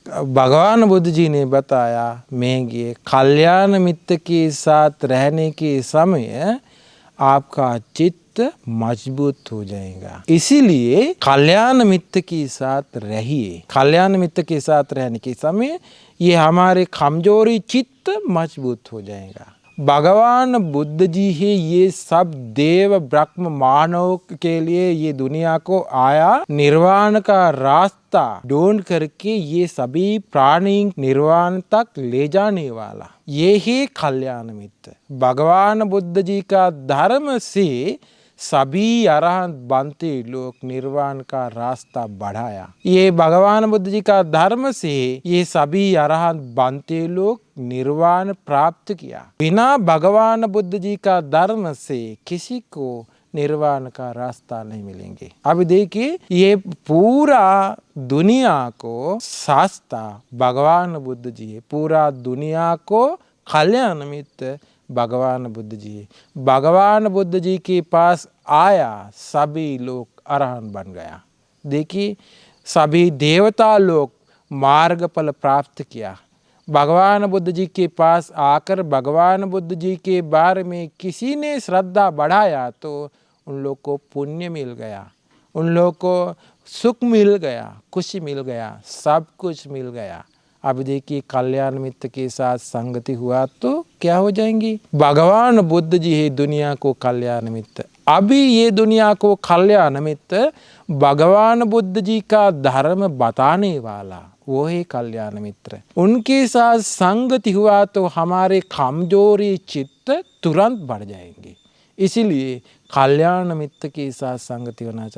भगवान बुद्ध जी ने बताया महंगे कल्याण मित्र के साथ रहने के समय आपका चित्त मजबूत हो जाएगा। इसीलिए कल्याण मित्र के साथ रहिए। कल्याण मित्र के साथ रहने के समय ये हमारे कमजोरी चित्त मजबूत हो जाएगा। भगवान बुद्ध जी ही ये सब देव ब्रह्म मानव के लिए ये दुनिया को आया, निर्वाण का रास्ता ढूंढ करके ये सभी प्राणी निर्वाण तक ले जाने वाला, ये ही कल्याण मित्र। भगवान बुद्ध जी का धर्म से सभी अरहंत बनते लोग निर्वाण का रास्ता बढ़ाया। ये भगवान बुद्ध जी का धर्म से ये सभी अरहंत बनते लोग निर्वाण प्राप्त किया। बिना भगवान बुद्ध जी का धर्म से किसी को निर्वाण का रास्ता नहीं मिलेंगे। अब देखिए ये पूरा दुनिया को शास्त्र भगवान बुद्ध जी, पूरा दुनिया को कल्याण मित्र भगवान बुद्ध जी। भगवान बुद्ध जी के पास आया, सभी लोग अरहंत बन गया। देखिए सभी देवता लोग मार्ग फल प्राप्त किया। भगवान बुद्ध जी के पास आकर भगवान बुद्ध जी के बारे में किसी ने श्रद्धा बढ़ाया तो उन लोग को पुण्य मिल गया, उन लोग को सुख मिल गया, खुशी मिल गया, सब कुछ मिल गया। अब देखिए कल्याण मित्र के साथ संगति हुआ तो क्या हो जाएंगी। भगवान बुद्ध जी है दुनिया को कल्याण मित्र। अभी ये दुनिया को कल्याण मित्र भगवान बुद्ध जी का धर्म बताने वाला, वो है कल्याण मित्र। उनके साथ संगति हुआ तो हमारे कमजोरी चित्त तुरंत बढ़ जाएंगे। इसीलिए कल्याण मित्र के साथ संगति होना चाहिए।